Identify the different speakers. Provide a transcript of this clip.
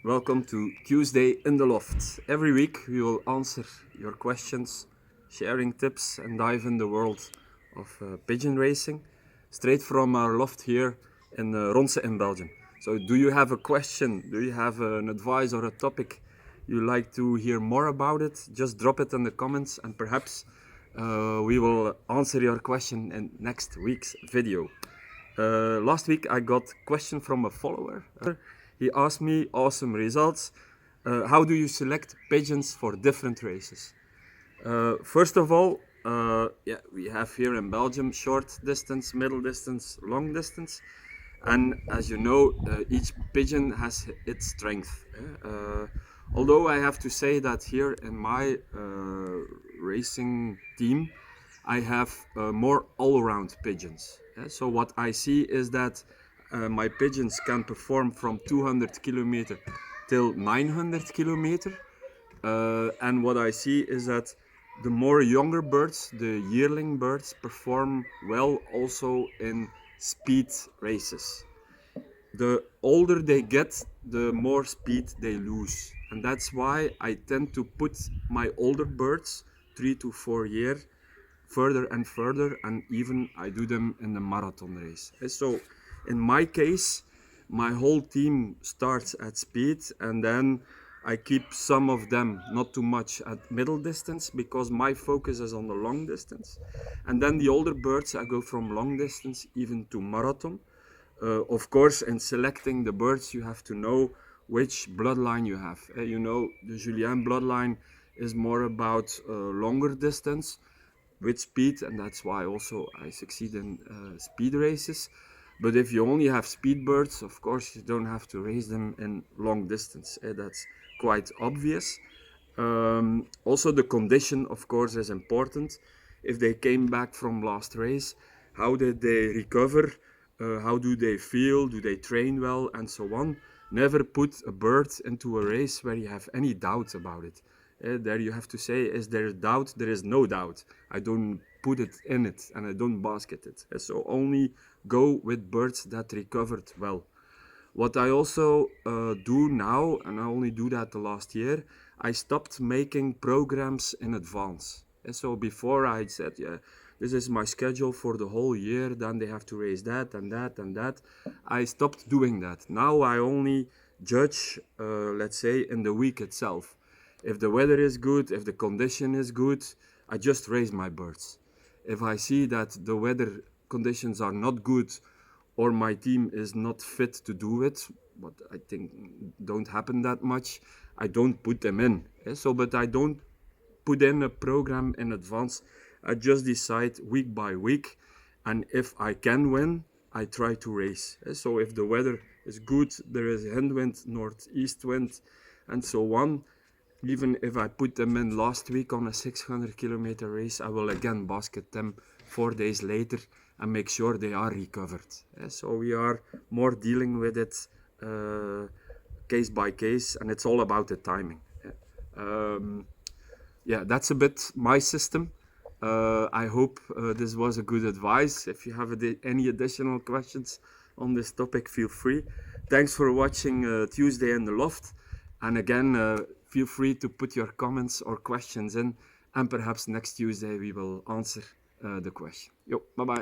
Speaker 1: Welcome to Tuesday in the Loft. Every week we will answer your questions, sharing tips and dive in the world of pigeon racing, straight from our loft here in Ronse in Belgium. So do you have a question, do you have an advice or a topic you like to hear more about it? Just drop it in the comments and perhaps we will answer your question in next week's video. Last week I got a question from a follower. He asked me, awesome results. How do you select pigeons for different races? First of all, we have here in Belgium short distance, middle distance, long distance. And as you know, each pigeon has its strength. Although I have to say that here in my racing team, I have more all-around pigeons. So what I see is that my pigeons can perform from 200 kilometer till 900 kilometer. And what I see is that the more younger birds, the yearling birds, perform well also in speed races. The older they get, the more speed they lose. And that's why I tend to put my older birds 3 to 4 years further and further, and even I do them in the marathon race. So in my case, my whole team starts at speed, and then I keep some of them, not too much, at middle distance because my focus is on the long distance. And then the older birds, I go from long distance even to marathon. Of course, in selecting the birds, you have to know which bloodline you have. You know, the Julien bloodline is more about longer distance with speed, and that's why also I succeed in speed races. But if you only have speed birds, of course, you don't have to race them in long distance. That's quite obvious. Also, the condition, of course, is important. If they came back from last race, how did they recover? How do they feel? Do they train well? And so on. Never put a bird into a race where you have any doubt about it. There you have to say, is there doubt? There is no doubt. I don't put it in it and I don't basket it. So only go with birds that recovered well. What I also do now, and I only do that the last year, I stopped making programs in advance. So before I said, yeah, this is my schedule for the whole year, then they have to raise that and that and that. I stopped doing that. Now I only judge, let's say, in the week itself. If the weather is good, if the condition is good, I just raise my birds. If I see that the weather conditions are not good or my team is not fit to do it, but I think don't happen that much, I don't put them in. But I don't put in a program in advance. I just decide week by week, and if I can win, I try to race. So if the weather is good, there is headwind, northeast wind, and so on. Even if I put them in last week on a 600-kilometer race, I will again basket them 4 days later and make sure they are recovered. So we are more dealing with it case by case, and it's all about the timing. That's a bit my system. I hope this was a good advice. If you have any additional questions on this topic, feel free. Thanks for watching Tuesday in the Loft. And again, feel free to put your comments or questions in, and perhaps next Tuesday we will answer the question. Bye-bye.